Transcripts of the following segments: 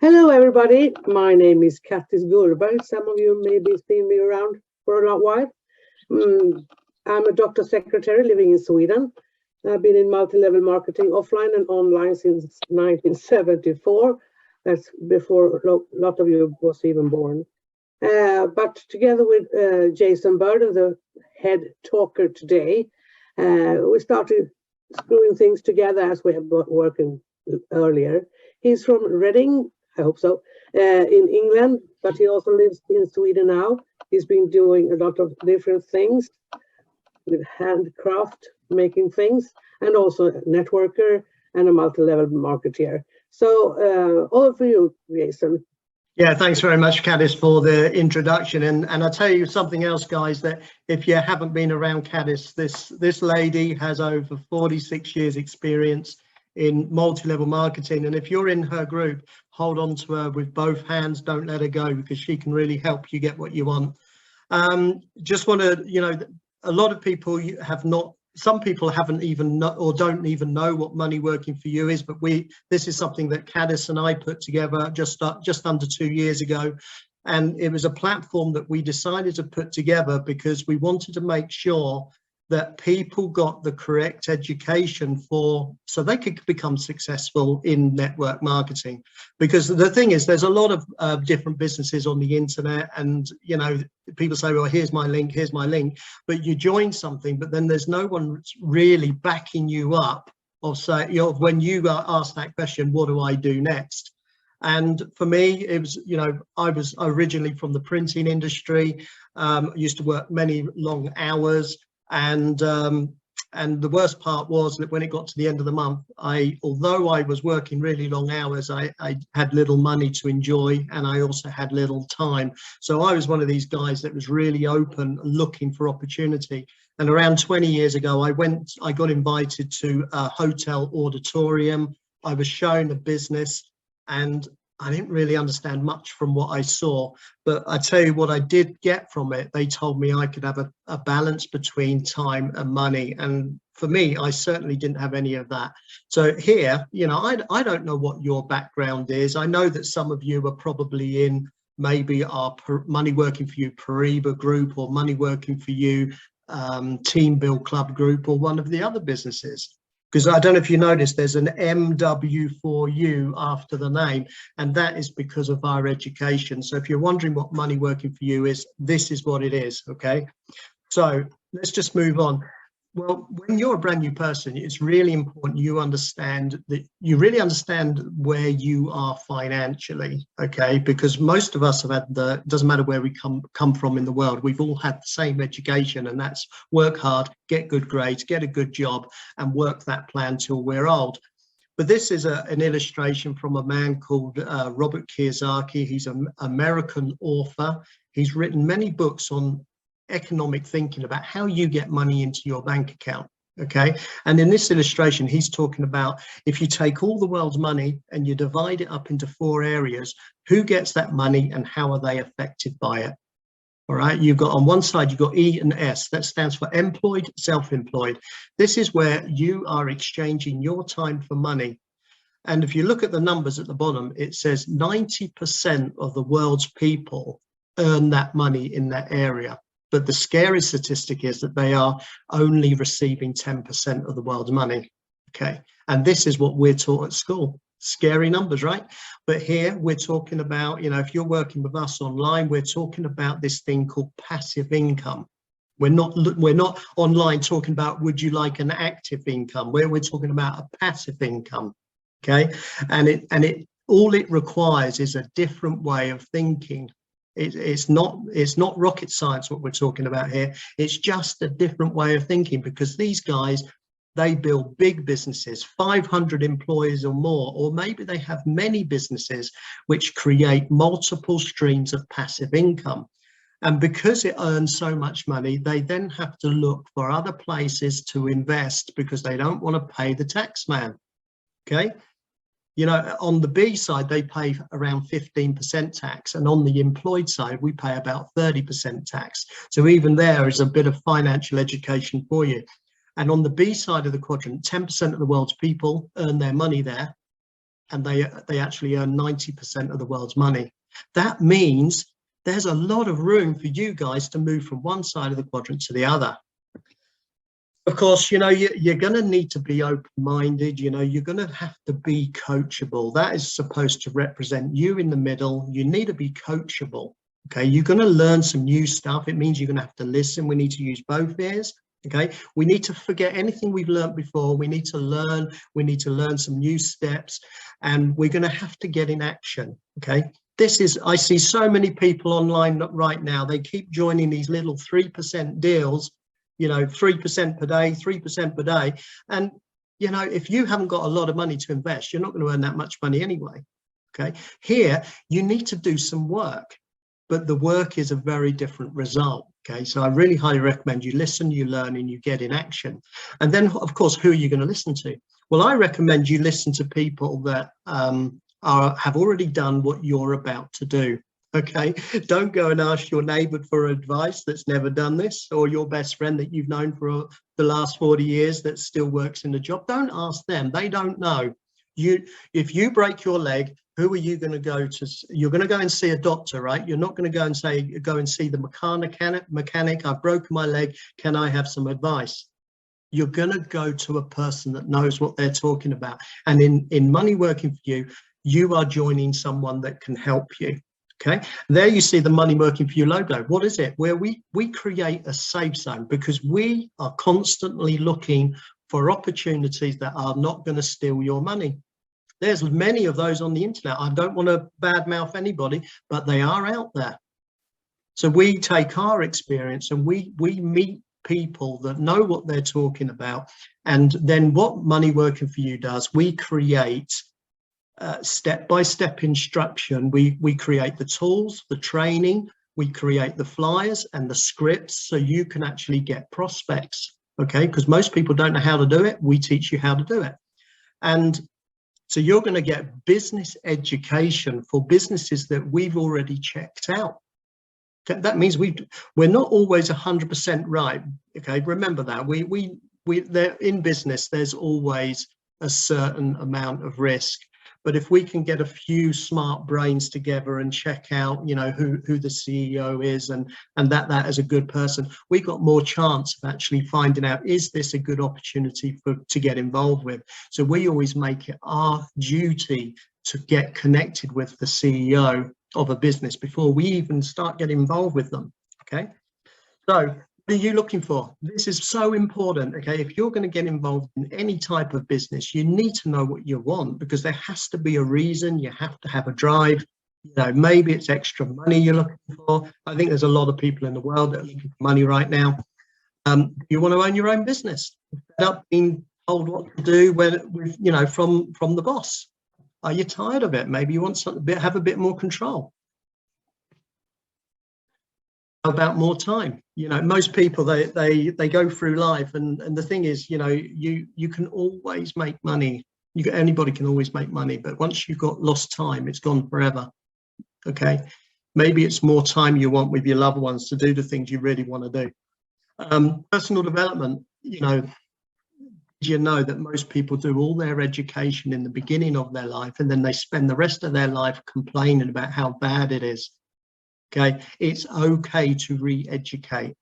Hello, everybody. My name is Kattis Gurberg. Some of you maybe seen me around for a while. I'm a doctor secretary living in Sweden. I've been in multi-level marketing offline and online since 1974. That's before a lot of you was even born. But together with Jason Burden, the head talker today, we started screwing things together as we have been working earlier. He's from Reading, I hope so, in England, but he also lives in Sweden now. He's been doing a lot of different things with handcraft, making things, and also a networker and a multi-level marketeer. So all for you, Jason. Yeah, thanks very much, Caddis, for the introduction. And I'll tell you something else, guys, that if you haven't been around Caddis, this lady has over 46 years experience in multi-level marketing. And if you're in her group, hold on to her with both hands, don't let her go, because she can really help you get what you want. Just want to, a lot of people have not, some people haven't even know, or don't even know what money working for you is, but this is something that Caddis and I put together just under 2 years ago. And it was a platform that we decided to put together because we wanted to make sure that people got the correct education so they could become successful in network marketing. Because the thing is, there's a lot of different businesses on the internet, and people say, well, here's my link, but you join something, but then there's no one really backing you up when you ask that question, what do I do next? And for me, it was, I was originally from the printing industry. I used to work many long hours. And the worst part was that when it got to the end of the month, although I was working really long hours, I had little money to enjoy, and I also had little time. So I was one of these guys that was really open, looking for opportunity. And around 20 years ago, I got invited to a hotel auditorium. I was shown a business, and I didn't really understand much from what I saw, but I tell you what I did get from it. They told me I could have a balance between time and money. And for me, I certainly didn't have any of that. So here, I don't know what your background is. I know that some of you are probably in maybe our Money Working for You Pariba group, or Money Working for You Team Build Club group, or one of the other businesses. Because I don't know if you noticed, there's an MW4U after the name, and that is because of our education. So if you're wondering what Money Working for You is, this is what it is, okay? So let's just move on. Well, when you're a brand new person, it's really important you really understand where you are financially, okay? Because most of us have had it doesn't matter where we come from in the world, we've all had the same education, and that's work hard, get good grades, get a good job, and work that plan till we're old. But this is an illustration from a man called Robert Kiyosaki. He's an American author. He's written many books on economic thinking about how you get money into your bank account, okay? And in this illustration, he's talking about if you take all the world's money and you divide it up into 4 areas, who gets that money and how are they affected by it? All right, you've got on one side, you've got E and S. That stands for employed, self-employed. This is where you are exchanging your time for money. And if you look at the numbers at the bottom, it says 90% of the world's people earn that money in that area. But the scary statistic is that they are only receiving 10% of the world's money, okay? And this is what we're taught at school. Scary numbers, right? But here we're talking about, if you're working with us online, we're talking about this thing called passive income. We're not online talking about, would you like an active income? We're talking about a passive income, okay? And all it requires is a different way of thinking. It's not rocket science what we're talking about here. It's just a different way of thinking, because these guys, they build big businesses, 500 employees or more, or maybe they have many businesses which create multiple streams of passive income. And because it earns so much money, they then have to look for other places to invest because they don't want to pay the tax man, okay? On the B side, they pay around 15% tax. And on the employed side, we pay about 30% tax. So even there is a bit of financial education for you. And on the B side of the quadrant, 10% of the world's people earn their money there. and they actually earn 90% of the world's money. That means there's a lot of room for you guys to move from one side of the quadrant to the other. Of course, you know, you're going to need to be open-minded. You know, you're going to have to be coachable. That is supposed to represent you in the middle. You need to be coachable. Okay, you're going to learn some new stuff. It means you're going to have to listen. We need to use both ears. Okay, we need to forget anything we've learned before. We need to learn. We need to learn some new steps, and we're going to have to get in action. Okay, this is, I see so many people online right now. They keep joining these little 3% deals. You know, 3% per day, 3% per day. And, you know, if you haven't got a lot of money to invest, you're not going to earn that much money anyway. Okay. Here, you need to do some work, but the work is a very different result. Okay. So I really highly recommend you listen, you learn, and you get in action. And then, of course, who are you going to listen to? Well, I recommend you listen to people that have already done what you're about to do. Okay, don't go and ask your neighbor for advice that's never done this, or your best friend that you've known for the last 40 years that still works in the job. Don't ask them. They don't know. If you break your leg, who are you going to go to? You're going to go and see a doctor, right? You're not going to go and say, go and see the mechanic. I've broken my leg. Can I have some advice? You're going to go to a person that knows what they're talking about. And in Money Working For You, you are joining someone that can help you. Okay, there you see the Money Working For You logo. What is it? Where we create a safe zone, because we are constantly looking for opportunities that are not going to steal your money. There's many of those on the internet. I don't want to badmouth anybody, but they are out there. So we take our experience and we meet people that know what they're talking about. And then what Money Working For You does, we create step-by-step instruction. We create the tools, the training, we create the flyers and the scripts so you can actually get prospects. Okay, because most people don't know how to do it. We teach you how to do it. And so you're going to get business education for businesses that we've already checked out. That means we're not always 100% right. Okay, remember that. They're in business, there's always a certain amount of risk. But if we can get a few smart brains together and check out, you know, who the CEO is and that is a good person, we got more chance of actually finding out, is this a good opportunity to get involved with? So we always make it our duty to get connected with the CEO of a business before we even start getting involved with them. Okay, so what are you looking for? This is so important. Okay, if you're going to get involved in any type of business, you need to know what you want, because there has to be a reason. You have to have a drive. You know, maybe it's extra money you're looking for. I think there's a lot of people in the world that are looking for money right now. You want to own your own business, without being told what to do you know, from the boss. Are you tired of it? Maybe you want something, have a bit more control. About more time. You know, most people they go through life, and the thing is, you know, you can always make money. Anybody can always make money, but once you've got lost time, it's gone forever. Okay, maybe it's more time you want with your loved ones to do the things you really want to do. Personal development. You know, did you know that most people do all their education in the beginning of their life, and then they spend the rest of their life complaining about how bad it is? Okay, it's okay to re-educate.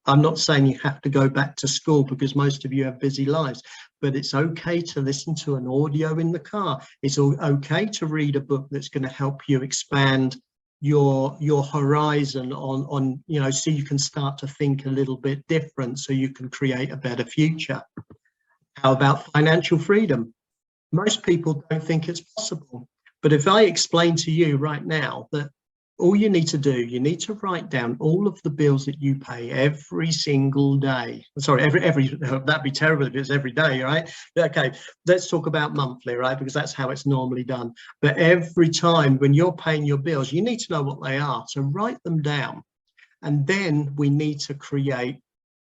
I'm not saying you have to go back to school, because most of you have busy lives, but it's okay to listen to an audio in the car. It's okay to read a book that's going to help you expand your horizon on, you know, so you can start to think a little bit different, so you can create a better future. How about financial freedom? Most people don't think it's possible, but if I explain to you right now that all you need to do, you need to write down all of the bills that you pay every single day. Sorry, that'd be terrible if it's every day, right? Okay, let's talk about monthly, right? Because that's how it's normally done. But every time when you're paying your bills, you need to know what they are. So write them down. And then we need to create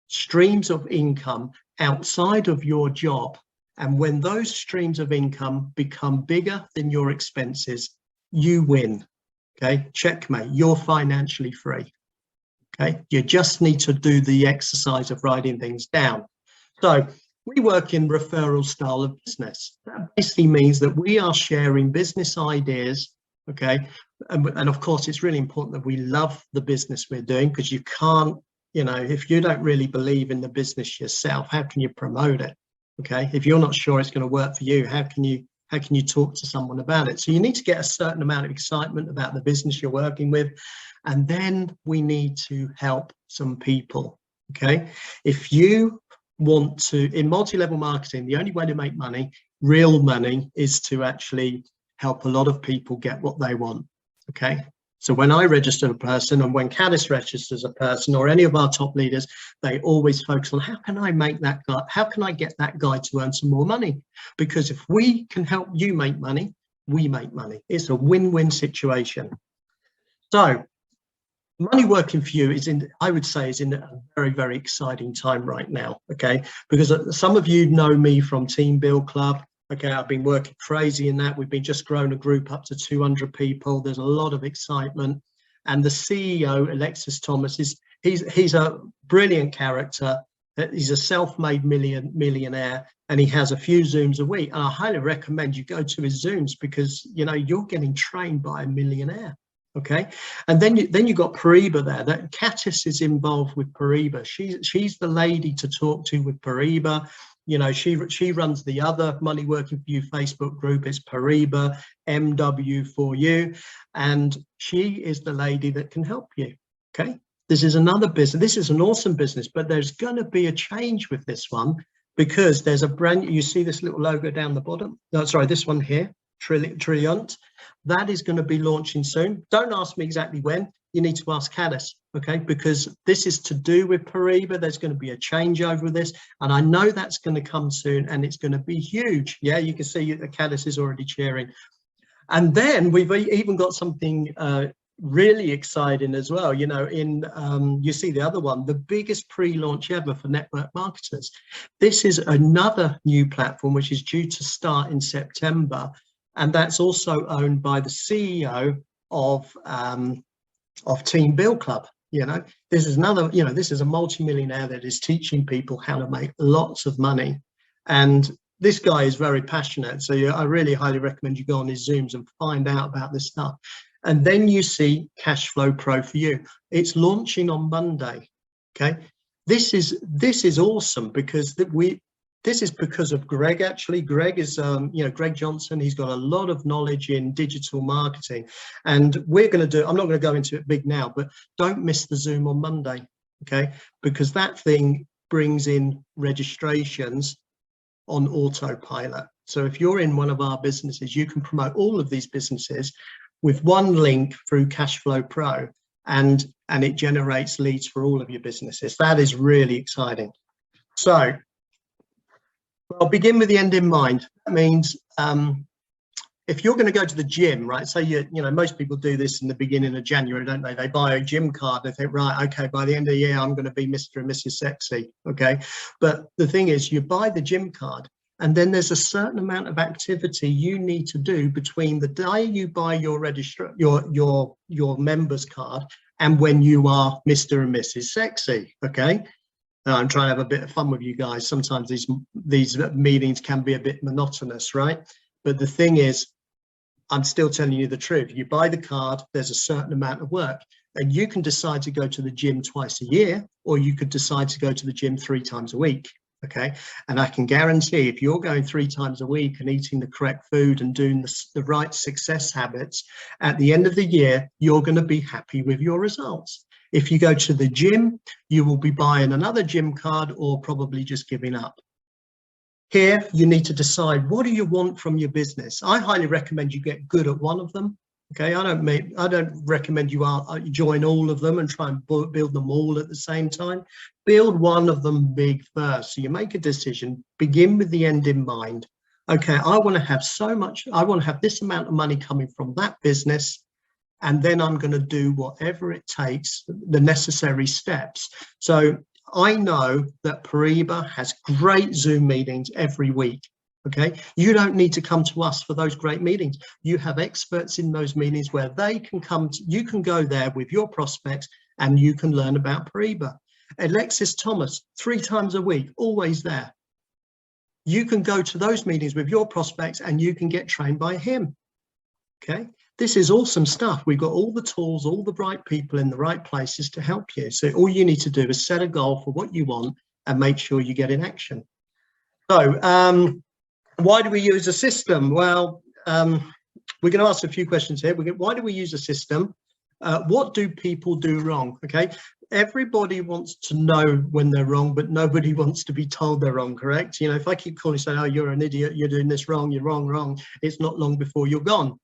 streams of income outside of your job. And when those streams of income become bigger than your expenses, you win. Okay, checkmate, you're financially free. Okay, you just need to do the exercise of writing things down. So We work in referral style of business. That basically means that we are sharing business ideas, okay? And of course, it's really important that we love the business we're doing, because you can't, you know, if you don't really believe in the business yourself, how can you promote it? Okay, if you're not sure it's going to work for you, how can you talk to someone about it? So you need to get a certain amount of excitement about the business you're working with, and then we need to help some people. Okay, if you want to, in multi-level marketing, the only way to make money, real money, is to actually help a lot of people get what they want. Okay, so when I register a person, and when Caddis registers a person, or any of our top leaders, they always focus on, how can I make that guy, how can I get that guy to earn some more money? Because if we can help you make money, we make money. It's a win-win situation. So money working for you is in, I would say, is in a very, very exciting time right now, okay? Because some of you know me from Team Build Club. Okay, I've been working crazy in that. We've been just grown a group up to 200 people. There's a lot of excitement. And the CEO, Alexis Thomas, he's a brilliant character. He's a self-made millionaire, and he has a few Zooms a week. And I highly recommend you go to his Zooms, because, you know, you're getting trained by a millionaire. Okay, and then you got Pariba there. That Caddis is involved with Pariba. She's the lady to talk to with Pariba. You know, she runs the other Money Working For You Facebook group. It's Pariba MW4U, and she is the lady that can help you. Okay, this is another business. This is an awesome business, but there's going to be a change with this one, because there's a brand. You see this little logo down the bottom? No, sorry, this one here. Trilliant, that is going to be launching soon. Don't ask me exactly when. You need to ask Caddis, okay? Because this is to do with Pariba. There's going to be a changeover with this, and I know that's going to come soon, and it's going to be huge. Yeah, you can see that Caddis is already cheering. And then we've even got something really exciting as well. You know, you see the other one, the biggest pre-launch ever for network marketers. This is another new platform which is due to start in September. And that's also owned by the CEO of Team Build Club. You know, this is another, you know, this is a multi-millionaire that is teaching people how to make lots of money. And this guy is very passionate. So I really highly recommend you go on his Zooms and find out about this stuff. And then you see Cashflow Pro for You. It's launching on Monday. Okay, this is awesome, because this is because of Greg. Actually, Greg is, you know, Greg Johnson. He's got a lot of knowledge in digital marketing, and we're going to do, I'm not going to go into it big now, but don't miss the Zoom on Monday, okay? Because that thing brings in registrations on autopilot. So if you're in one of our businesses, you can promote all of these businesses with one link through Cashflow Pro, and it generates leads for all of your businesses. That is really exciting. So, well, begin with the end in mind. That means if you're going to go to the gym, right? So you know, most people do this in the beginning of January, don't they? They buy a gym card. They think, right, okay, by the end of the year, I'm going to be Mr. and Mrs. Sexy. Okay, but the thing is, you buy the gym card, and then there's a certain amount of activity you need to do between the day you buy your your members card and when you are Mr. and Mrs. Sexy. Okay. I'm trying to have a bit of fun with you guys. Sometimes these meetings can be a bit monotonous, right? But the thing is, I'm still telling you the truth. You buy the card, there's a certain amount of work, and you can decide to go to the gym twice a year, or you could decide to go to the gym 3 times a week. Okay, and I can guarantee if you're going 3 times a week and eating the correct food and doing the right success habits, at the end of the year, you're going to be happy with your results. If you go to the gym, you will be buying another gym card, or probably just giving up. Here, you need to decide, what do you want from your business? I highly recommend you get good at one of them. Okay, I don't recommend you join all of them and try and build them all at the same time. Build one of them big first. So you make a decision, begin with the end in mind. Okay, I want to have so much, I want to have this amount of money coming from that business, and then I'm going to do whatever it takes, the necessary steps. So I know that Pariba has great Zoom meetings every week. Okay, you don't need to come to us for those great meetings. You have experts in those meetings where they can come to, you can go there with your prospects and you can learn about Pariba. Alexis Thomas, 3 times a week, always there. you can go to those meetings with your prospects and you can get trained by him. Okay, this is awesome stuff. We've got all the tools, all the right people in the right places to help you. So all you need to do is set a goal for what you want and make sure you get in action. So why do we use a system? Well, we're going to ask a few questions here. Why do we use a system? What do people do wrong? Okay, everybody wants to know when they're wrong, but nobody wants to be told they're wrong, correct? You know, if I keep calling saying, oh, you're an idiot, you're doing this wrong, you're wrong, it's not long before you're gone.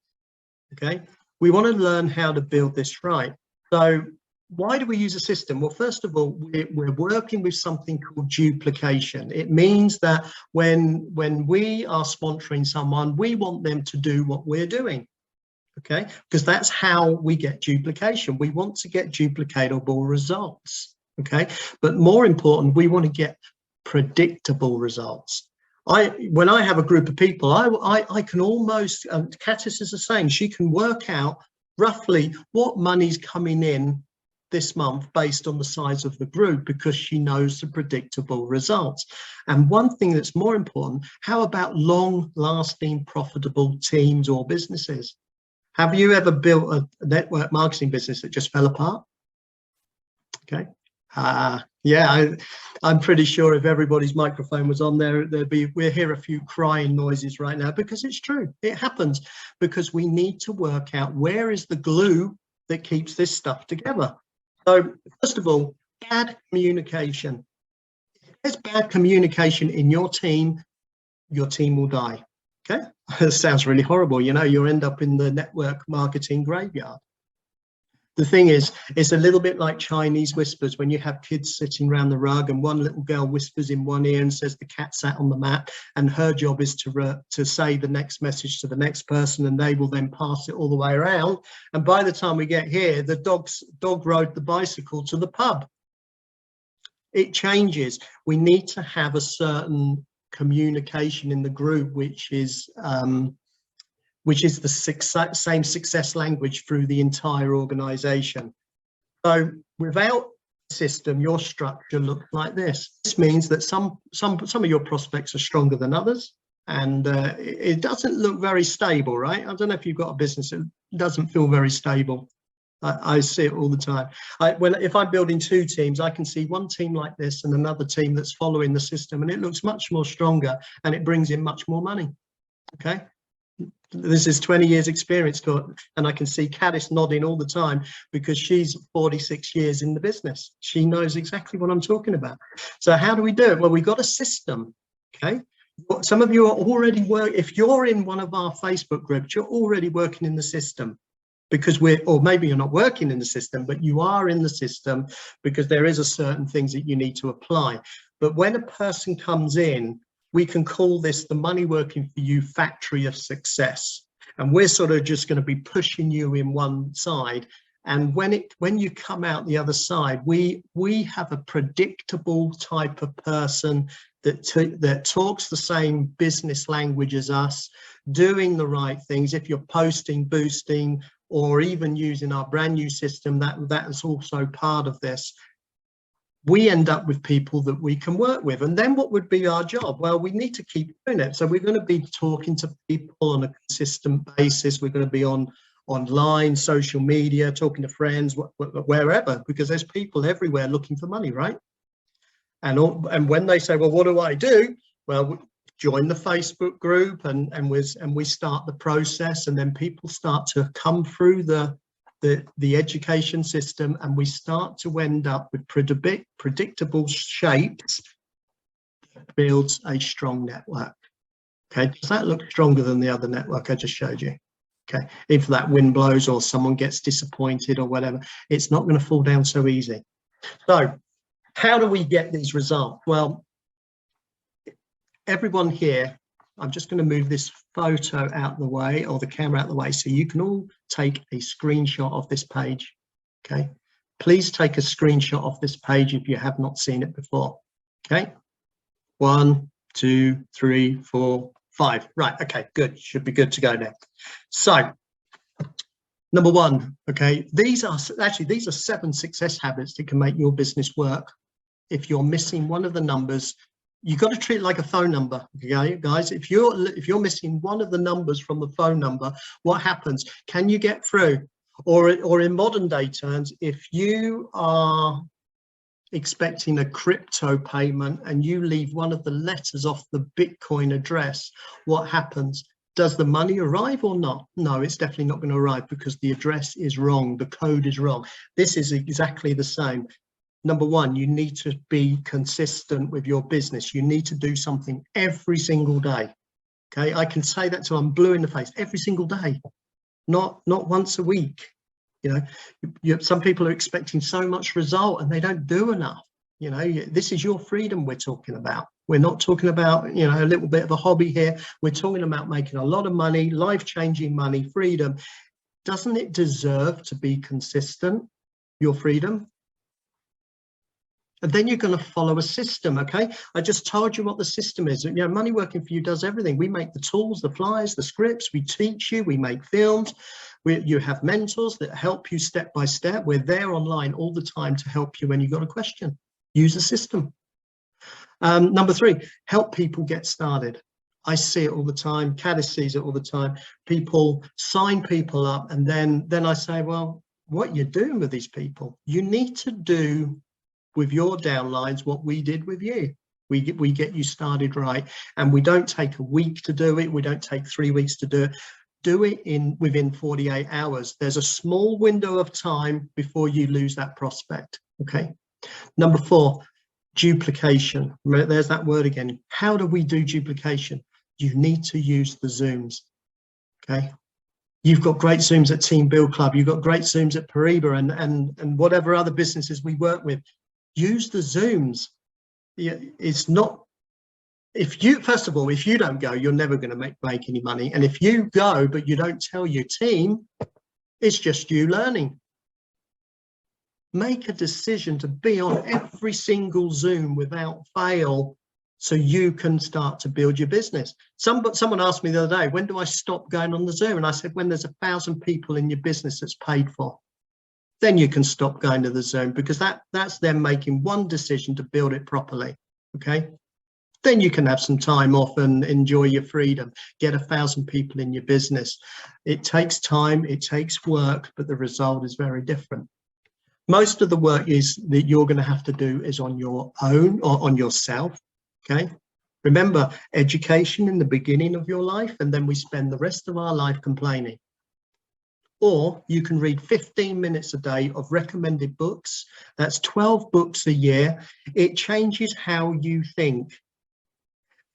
Okay, we want to learn how to build this right. So why do we use a system? Well, first of all, we're working with something called duplication. It means that when we are sponsoring someone, we want them to do what we're doing. Okay, because that's how we get duplication. We want to get duplicatable results. Okay, but more important, we want to get predictable results. When I have a group of people, I can almost, Kattis is the same, she can work out roughly what money's coming in this month based on the size of the group, because she knows the predictable results. And one thing that's more important, how about long-lasting profitable teams or businesses? Have you ever built a network marketing business that just fell apart? Okay. Yeah, I'm pretty sure if everybody's microphone was on there, we'll hear a few crying noises right now, because it's true. It happens because we need to work out where is the glue that keeps this stuff together. So first of all, bad communication. If there's bad communication in your team will die. Okay, that sounds really horrible. You know, you'll end up in the network marketing graveyard. The thing is, it's a little bit like Chinese whispers. When you have kids sitting around the rug and one little girl whispers in one ear and says the cat sat on the mat, and her job is to say the next message to the next person, and they will then pass it all the way around. And by the time we get here, the dog rode the bicycle to the pub. It changes. We need to have a certain communication in the group, which is the same success language through the entire organization. So without a system, your structure looks like this. This means that some of your prospects are stronger than others, and it doesn't look very stable, right? I don't know if you've got a business that doesn't feel very stable. I see it all the time. If I'm building two teams, I can see one team like this and another team that's following the system, and it looks much more stronger and it brings in much more money. Okay. This is 20 years experience, and I can see Kattis nodding all the time because she's 46 years in the business. She knows exactly what I'm talking about. So how do we do it? Well, we've got a system. Okay. Some of you are already if you're in one of our Facebook groups, you're already working in the system. Because or maybe you're not working in the system, but you are in the system because there is a certain things that you need to apply. But when a person comes in, we can call this the Money Working For You factory of success. And we're sort of just going to be pushing you in one side. And when you come out the other side, we have a predictable type of person that talks the same business language as us, doing the right things. If you're posting, boosting, or even using our brand new system, that is also part of this. We end up with people that we can work with. And then what would be our job? Well, we need to keep doing it. So we're going to be talking to people on a consistent basis. We're going to be online, social media, talking to friends, wherever, because there's people everywhere looking for money, right? And when they say, well, what do I do? Well, join the Facebook group and we start the process, and then people start to come through the education system, and we start to end up with predictable shapes that builds a strong network. Okay, does that look stronger than the other network I just showed you? Okay, if that wind blows or someone gets disappointed or whatever, it's not going to fall down so easy. So how do we get these results? Well, everyone here, I'm just going to move this photo out the way, or the camera out the way, so you can all take a screenshot of this page. Okay, please take a screenshot of this page if you have not seen it before. Okay, 1, 2, 3, 4, 5. Right, okay, good, should be good to go now. So number one, okay, these are 7 success habits that can make your business work. If you're missing one of the numbers, you've got to treat it like a phone number, okay, guys? If you're missing one of the numbers from the phone number, what happens? Can you get through? Or in modern day terms, if you are expecting a crypto payment and you leave one of the letters off the Bitcoin address, what happens? Does the money arrive or not? No, it's definitely not going to arrive because the address is wrong, the code is wrong. This is exactly the same. Number one, you need to be consistent with your business. You need to do something every single day. Okay, I can say that till I'm blue in the face, every single day, not once a week. You know, some people are expecting so much result and they don't do enough. You know, this is your freedom we're talking about. We're not talking about, you know, a little bit of a hobby here. We're talking about making a lot of money, life-changing money, freedom. Doesn't it deserve to be consistent, your freedom? And then you're going to follow a system, okay? I just told you what the system is. You know, Money Working For You does everything. We make the tools, the flyers, the scripts, we teach you, we make films. You have mentors that help you step by step. We're there online all the time to help you when you've got a question. Use the system. Number three, help people get started. I see it all the time. Caddis sees it all the time. People sign people up and then I say, well, what are you doing with these people? You need to do with your downlines what we did with you. We get you started right, and we don't take a week to do it. We don't take 3 weeks to do it. Do it within 48 hours. There's a small window of time before you lose that prospect, okay? Number four, duplication. There's that word again. How do we do duplication? You need to use the Zooms, okay? You've got great Zooms at Team Build Club. You've got great Zooms at Pariba and whatever other businesses we work with. Use the Zooms. It's not, first of all, if you don't go, you're never going to make any money. And if you go, but you don't tell your team, it's just you learning. Make a decision to be on every single Zoom without fail so you can start to build your business. Someone asked me the other day, when do I stop going on the Zoom? And I said, when there's 1,000 people in your business that's paid for. Then you can stop going to the Zoom, because that's them making one decision to build it properly, okay? Then you can have some time off and enjoy your freedom, get 1,000 people in your business. It takes time, it takes work, but the result is very different. Most of the work that you're going to have to do is on your own or on yourself, okay? Remember, education in the beginning of your life, and then we spend the rest of our life complaining. Or you can read 15 minutes a day of recommended books. That's 12 books a year. It changes how you think.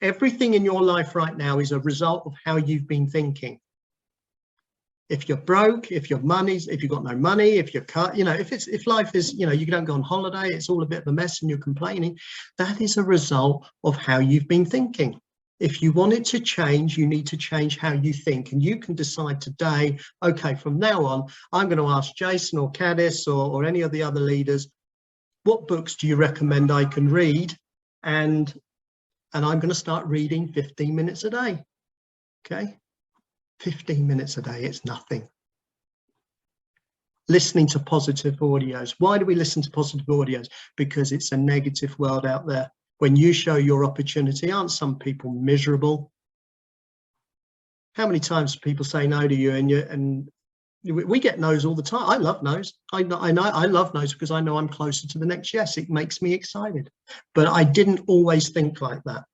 Everything in your life right now is a result of how you've been thinking. If you're broke, if you've got no money, if you're cut, you know, if life is, you know, you don't go on holiday, it's all a bit of a mess and you're complaining, that is a result of how you've been thinking. If you want it to change, you need to change how you think, and you can decide today, okay, from now on, I'm going to ask Jason or Caddis or any of the other leaders, what books do you recommend I can read? And I'm going to start reading 15 minutes a day, okay? 15 minutes a day, it's nothing. Listening to positive audios. Why do we listen to positive audios? Because it's a negative world out there. When you show your opportunity, aren't some people miserable? How many times do people say no to you, and we get no's all the time. I love no's. I love no's because I know I'm closer to the next yes. It makes me excited. But I didn't always think like that.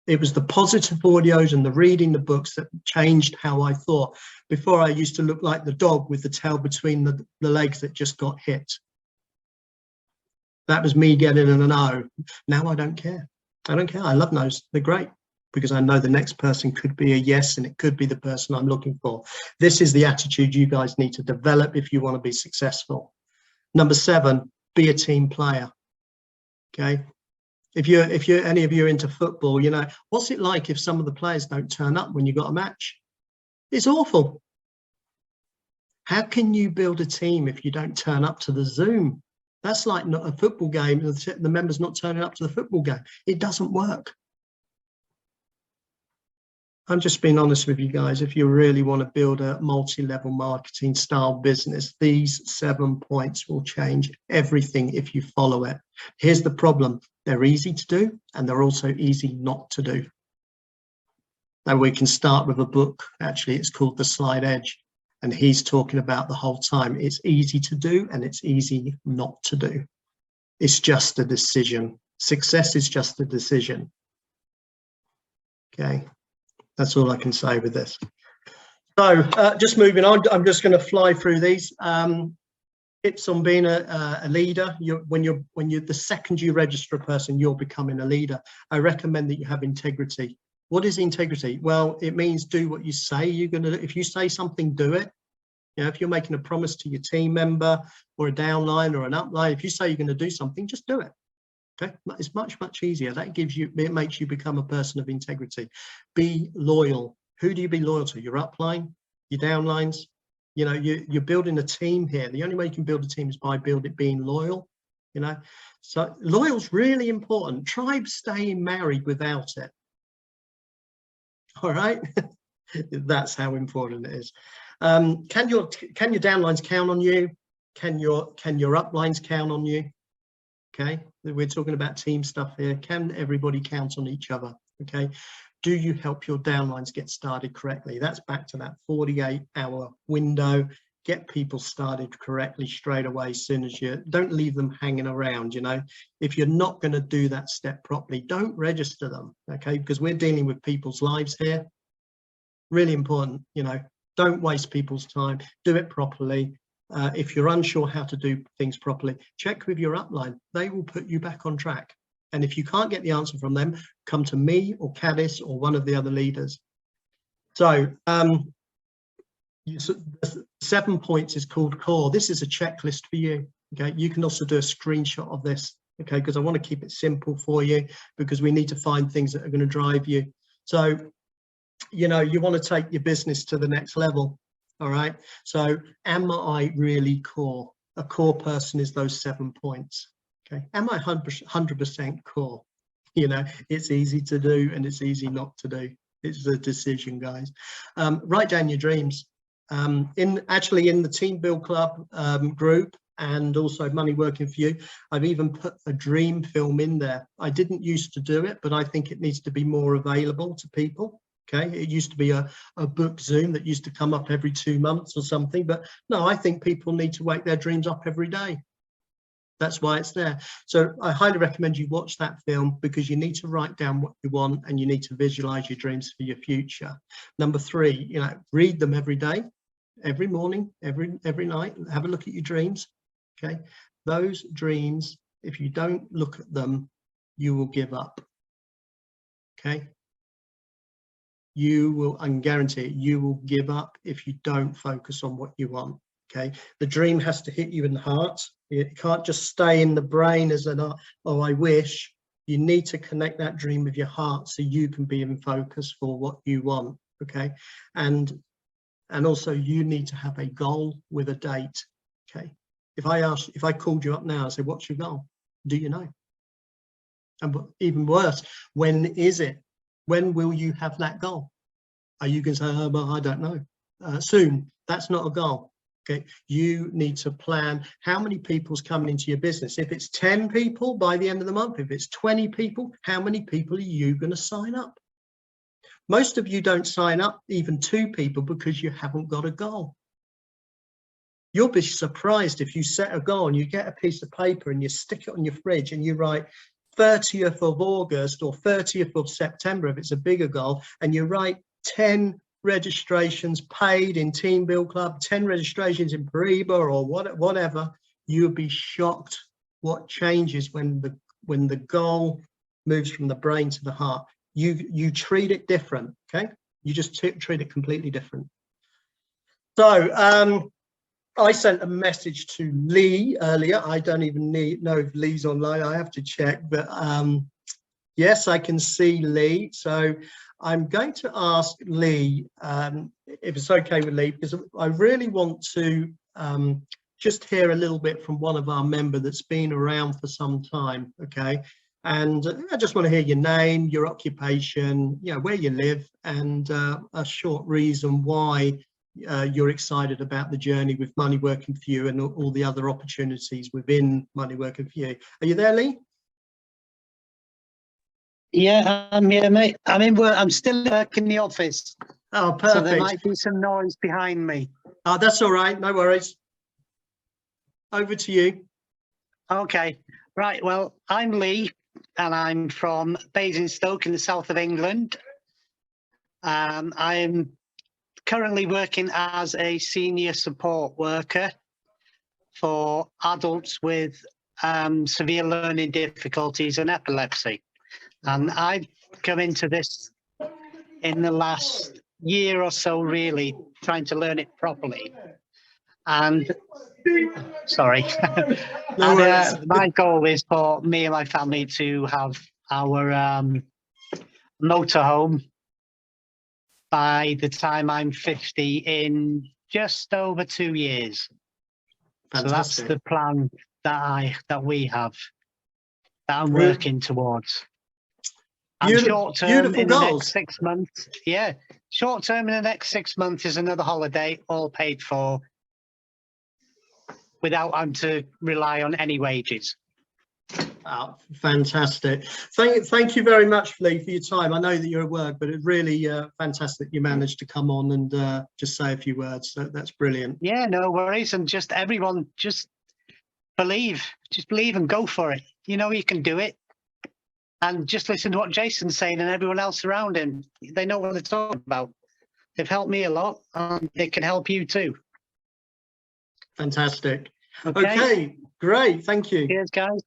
It was the positive audios and the reading the books that changed how I thought. Before, I used to look like the dog with the tail between the legs that just got hit. That was me getting an no. Now I don't care. I don't care. I love no's. They're great because I know the next person could be a yes, and it could be the person I'm looking for. This is the attitude you guys need to develop if you want to be successful. Number 7, be a team player. Okay. If you're any of you into football, you know, what's it like if some of the players don't turn up when you got a match? It's awful. How can you build a team if you don't turn up to the Zoom? That's like not a football game, the members not turning up to the football game. It doesn't work. I'm just being honest with you guys. If you really want to build a multi-level marketing style business, these 7 points will change everything if you follow it. Here's the problem. They're easy to do, and they're also easy not to do. And we can start with a book. Actually, it's called The Slight Edge. And he's talking about the whole time. It's easy to do, and it's easy not to do. It's just a decision. Success is just a decision. Okay. That's all I can say with this. So just moving on, I'm just going to fly through these. Tips on being a leader. When you're the second you register a person, you're becoming a leader. I recommend that you have integrity. What is integrity? Well, it means do what you say you're going to. If you say something, do it. You know, if you're making a promise to your team member or a downline or an upline, if you say you're going to do something, just do it. Okay, it's much easier. That gives you, it makes you become a person of integrity. Be loyal. Who do you be loyal to? Your upline, your downlines. You know, you're building a team here. The only way you can build a team is by being loyal. You know, so loyal's really important. Tribes stay married without it. All right, that's how important it is. Can your downlines count on you? Can your uplines count on you? Okay, we're talking about team stuff here. Can everybody count on each other? Okay, do you help your downlines get started correctly? That's back to that 48-hour window. Get people started correctly straight away. As soon as you don't leave them hanging around. You know, if you're not going to do that step properly, don't register them. Okay, because we're dealing with people's lives here. Really important. You know, don't waste people's time. Do it properly. If you're unsure how to do things properly, check with your upline. They will put you back on track. And if you can't get the answer from them, come to me or Cadis or one of the other leaders. So 7 points is called core. This is a checklist for you. Okay, you can also do a screenshot of this. Okay, because I want to keep it simple for you, because we need to find things that are going to drive you. So, you know, you want to take your business to the next level. All right, so am I really core? A core person is those 7 points. Okay, am I 100% core? You know, it's easy to do and it's easy not to do. It's a decision, guys. Write down your dreams. In the Team Build Club group, and also Money Working For You, I've even put a dream film in there. I didn't used to do it, but I think it needs to be more available to people. Okay, it used to be a book Zoom that used to come up every 2 months or something, but no, I think people need to wake their dreams up every day. That's why it's there. So I highly recommend you watch that film, because you need to write down what you want and you need to visualize your dreams for your future. Number 3, you know, read them every day, every morning, every night. Have a look at your dreams. Okay, those dreams, if you don't look at them, you will give up. Okay, you will, I can guarantee it, you will give up if you don't focus on what you want. Okay, the dream has to hit you in the heart. It can't just stay in the brain as an, oh, I wish. You need to connect that dream with your heart so you can be in focus for what you want. Okay, and also you need to have a goal with a date. Okay, if I called you up now and said, what's your goal? Do you know? And even worse, when is it? When will you have that goal? Are you going to say, oh, well, I don't know, soon? That's not a goal. Okay, you need to plan how many people's coming into your business. If it's 10 people by the end of the month, if it's 20 people, how many people are you going to sign up? Most of you don't sign up even 2 people because you haven't got a goal. You'll be surprised if you set a goal and you get a piece of paper and you stick it on your fridge and you write 30th of August or 30th of September if it's a bigger goal, and you write 10 registrations paid in Team Build Club, 10 registrations in Pariba or whatever. You'll be shocked what changes when the goal moves from the brain to the heart. You treat it different. Okay, you just treat it completely different. So I sent a message to Lee earlier. I don't even know if Lee's online. I have to check, but yes, I can see Lee. So I'm going to ask Lee, if it's okay with Lee, because I really want to just hear a little bit from one of our members that's been around for some time. Okay, And I just want to hear your name, your occupation, you know, where you live, and a short reason why you're excited about the journey with Money Working For You and all the other opportunities within Money Working For You. Are you there, Lee? Yeah, I'm here, mate. I'm in work. I'm still working in the office. Oh, perfect. So there might be some noise behind me. Oh, that's all right. No worries. Over to you. Okay. Right. Well, I'm Lee, and I'm from Basingstoke in the south of England. I'm currently working as a senior support worker for adults with severe learning difficulties and epilepsy. And I've come into this in the last year or so, really trying to learn it properly. And sorry, No worries. my goal is for me and my family to have our motorhome by the time I'm 50 in just over 2 years. Fantastic. So that's the plan that we have, that I'm working towards. And short term in the next 6 months, yeah, short term in the next 6 months is another holiday, all paid for, without having to rely on any wages. Oh, fantastic. Thank you very much, Lee, for your time. I know that you're at work, but it's really fantastic you managed to come on and just say a few words. So that's brilliant. Yeah, no worries. And just everyone, just believe and go for it. You know, you can do it. And just listen to what Jason's saying and everyone else around him. They know what they're talking about. They've helped me a lot, and they can help you too. Fantastic. Okay, great. Thank you. Cheers, guys.